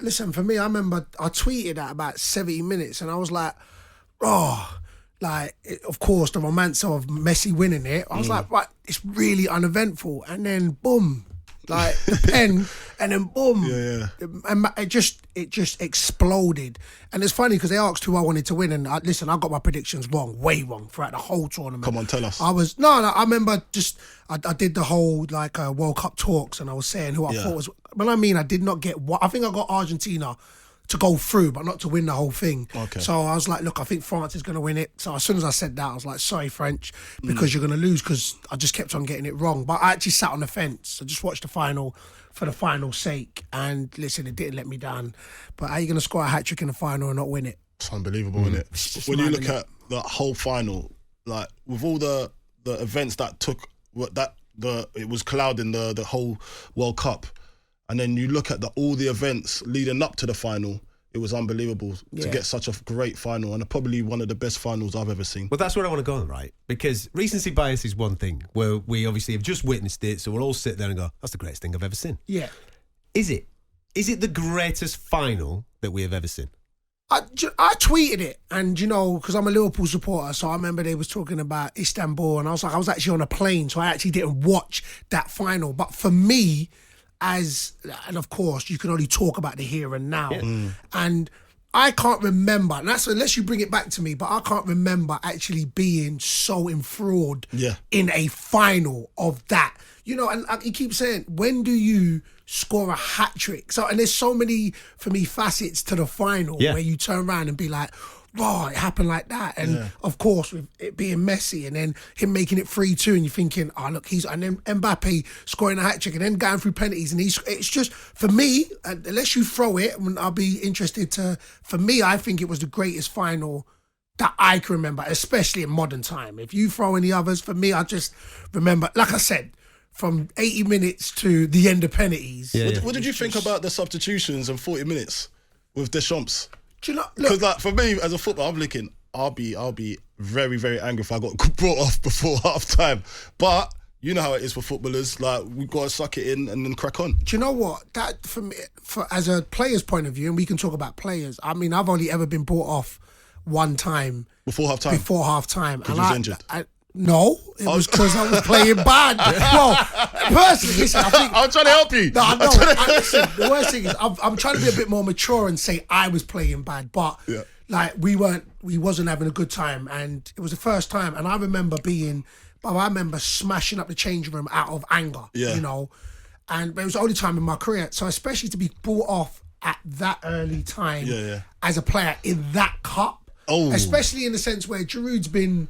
listen, for me, I remember I tweeted at about 70 minutes and I was like, of course, the romance of Messi winning it. I was like, right, it's really uneventful. And then, boom, like the pen, and then boom. And it just exploded. And it's funny because they asked who I wanted to win. And I got my predictions wrong, way wrong, throughout the whole tournament. Come on, tell us. I remember I did the whole World Cup talks and I was saying who I thought was, I did not get what, I think I got Argentina to go through, but not to win the whole thing. Okay. So I was like, look, I think France is going to win it. So as soon as I said that, I was like, sorry, French, because you're going to lose, because I just kept on getting it wrong. But I actually sat on the fence. I just watched the final for the final's sake. And listen, it didn't let me down. But how are you going to score a hat-trick in the final and not win it? It's unbelievable, isn't it? When you look at the whole final, like with all the events that it was clouding the whole World Cup. And then you look at all the events leading up to the final, it was unbelievable to get such a great final, and probably one of the best finals I've ever seen. Well, that's where I want to go on, right? Because recency bias is one thing, where we obviously have just witnessed it, so we'll all sit there and go, that's the greatest thing I've ever seen. Yeah. Is it? Is it the greatest final that we have ever seen? I tweeted it, and because I'm a Liverpool supporter, so I remember they was talking about Istanbul, and I was actually on a plane, so I actually didn't watch that final. But for me, and of course, you can only talk about the here and now. And I can't remember, and that's unless you bring it back to me, but I can't remember actually being so enthralled in a final of that. And you keep saying, when do you score a hat-trick? So, and there's so many, for me, facets to the final where you turn around and be like, wow, it happened like that. And of course, with it being Messi and then him making it 3-2 and you're thinking, and then Mbappe scoring a hat-trick and then going through penalties. And it's just, for me, unless you throw it, I'll be interested for me, I think it was the greatest final that I can remember, especially in modern time. If you throw any others, for me, I just remember, like I said, from 80 minutes to the end of penalties. What did you think about the substitutions and 40 minutes with Deschamps? Do you know? Because for me as a footballer, I'm looking, I'll be very, very angry if I got brought off before half time. But you know how it is for footballers. Like, we've got to suck it in and then crack on. Do you know what? That for me, as a player's point of view, and we can talk about players. I've only ever been brought off one time before half time. Because you was injured. No, it was because I was playing bad. Well, personally, listen, I think... I'm trying to help you. No, I know. Listen, the worst thing is I'm trying to be a bit more mature and say I was playing bad, but we wasn't having a good time, and it was the first time, and I remember smashing up the changing room out of anger, and it was the only time in my career, so especially to be brought off at that early time as a player in that cup, especially in the sense where Giroud's been...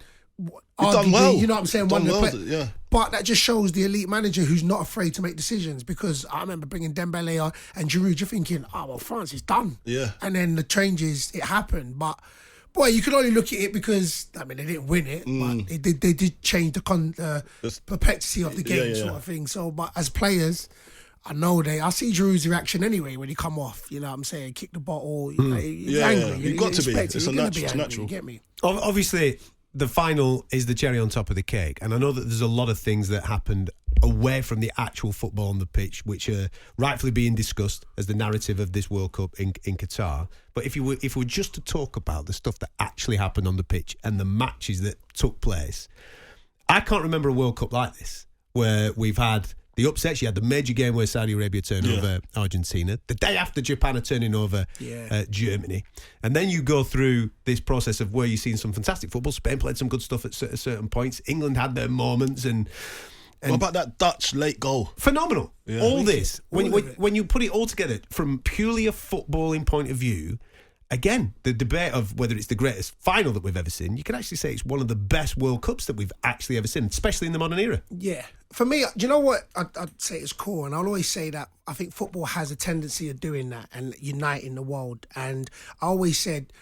done well. You know what I'm saying? Done well, But that just shows the elite manager who's not afraid to make decisions, because I remember bringing Dembele and Giroud, you're thinking, France is done. Yeah. And then the changes, it happened. But, boy, you can only look at it because, they didn't win it, but they did change the perpetuity of the game sort of thing. So, but as players... I see Giroud's reaction anyway when he come off, you know what I'm saying, kick the bottle, he's angry. You've got to be. It's natural. You get me? Obviously, the final is the cherry on top of the cake, and I know that there's a lot of things that happened away from the actual football on the pitch which are rightfully being discussed as the narrative of this World Cup in Qatar. But if we were just to talk about the stuff that actually happened on the pitch and the matches that took place, I can't remember a World Cup like this where we've had the upsets. You had the major game where Saudi Arabia turned over Argentina. The day after, Japan are turning over Germany. And then you go through this process of where you've seen some fantastic football. Spain played some good stuff at certain points. England had their moments. And what about that Dutch late goal? Phenomenal. Yeah. All this. When you put it all together from purely a footballing point of view, again, the debate of whether it's the greatest final that we've ever seen, you can actually say it's one of the best World Cups that we've actually ever seen, especially in the modern era. Yeah. For me, do you know what I'd say is cool? And I'll always say that I think football has a tendency of doing that and uniting the world. And I always said,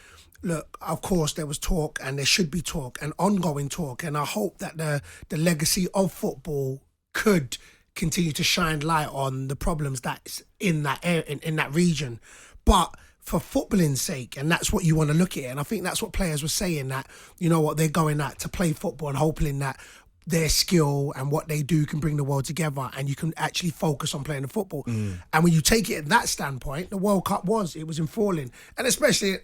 look, of course, there was talk and there should be talk and ongoing talk. And I hope that the legacy of football could continue to shine light on the problems that's in that area, in that region. But for footballing's sake, and that's what you want to look at. And I think that's what players were saying, that, you know what, they're going out to play football and hoping that their skill and what they do can bring the world together, and you can actually focus on playing the football. And when you take it at that standpoint, the World Cup was enthralling. And especially,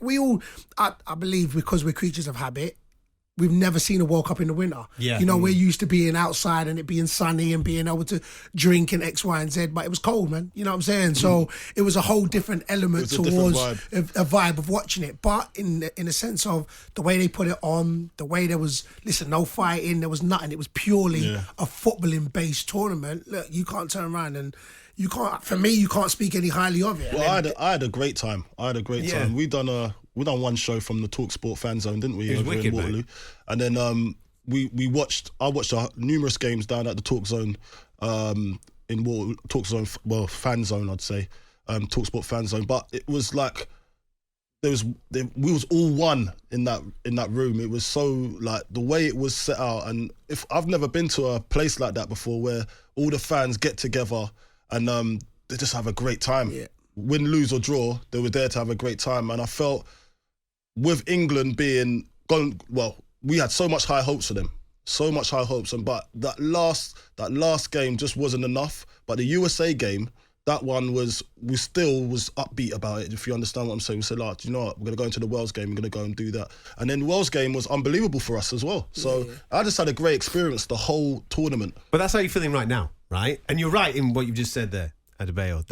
I believe, because we're creatures of habit, we've never seen a World Cup in the winter. Yeah. You know, we're used to being outside and it being sunny and being able to drink and X, Y, and Z, but it was cold, man. You know what I'm saying? So it was a whole different element towards a vibe of watching it. But in a sense of the way they put it on, the way there was, no fighting, there was nothing. It was purely a footballing-based tournament. Look, you can't turn around and you can't speak any highly of it. Well, I had a great time. time. We done one show from the talkSPORT fan zone, didn't we? It was wicked, in Waterloo. mate. And then I watched numerous games down at the Talk Zone, in Waterloo, Talk Zone, fan zone, I'd say, talkSPORT fan zone. But it was like we was all one in that room. It was so, like, the way it was set out, and if I've never been to a place like that before, where all the fans get together and they just have a great time. Yeah. Win, lose or draw, they were there to have a great time. And I felt, with England being gone, well, we had so much high hopes for them, but that last game just wasn't enough. But the USA game, that one we still was upbeat about it, if you understand what I'm saying. We said, you know what, we're going to go into the Wales game, we're going to go and do that. And then the Wales game was unbelievable for us as well. So I just had a great experience the whole tournament. But that's how you're feeling right now, right? And you're right in what you've just said there, Adebayo.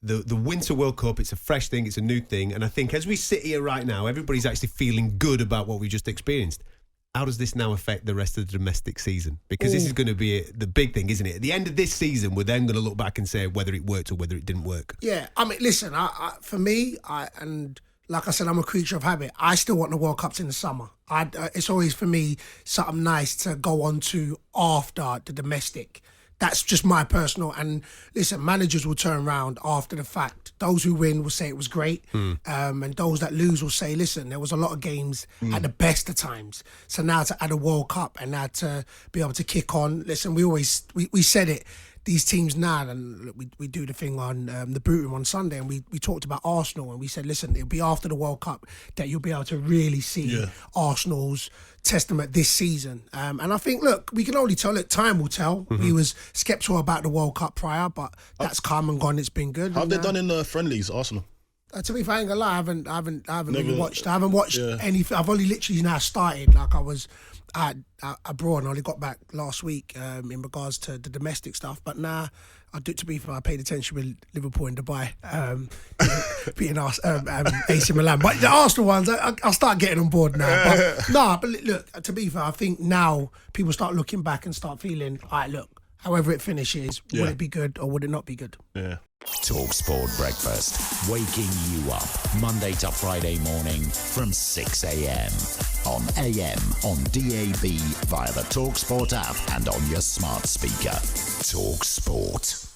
The Winter World Cup, it's a fresh thing, it's a new thing. And I think as we sit here right now, everybody's actually feeling good about what we just experienced. How does this now affect the rest of the domestic season? Because this is going to be the big thing, isn't it? At the end of this season, we're then going to look back and say whether it worked or whether it didn't work. Yeah, I mean, listen, for me, and like I said, I'm a creature of habit. I still want the World Cups in the summer. It's always, for me, something nice to go on to after the domestic. That's just my personal. And listen, managers will turn around after the fact. Those who win will say it was great. And those that lose will say, listen, there was a lot of games at the best of times. So now to add a World Cup and now to be able to kick on. Listen, we said it. These teams now, and we do the thing on the Boot Room on Sunday, and we talked about Arsenal, and we said, listen, it'll be after the World Cup that you'll be able to really see Arsenal's testament this season. And I think, look, we can only tell. Look, time will tell. We was sceptical about the World Cup prior, but that's come and gone. It's been good. How have they done in the friendlies, Arsenal? To be fair, I ain't gonna lie, I haven't really watched. I haven't watched anything. I've only literally now started. Like I was abroad and I only got back last week in regards to the domestic stuff. But now, to be fair, I paid attention with Liverpool in Dubai, beating AC Milan. But the Arsenal ones, I'll start getting on board now. But look, to be fair, I think now people start looking back and start feeling, all right, look, however it finishes, would it be good or would it not be good? Yeah. talkSPORT Breakfast, waking you up Monday to Friday morning from 6 a.m. on AM, on DAB, via the talkSPORT app and on your smart speaker. talkSPORT.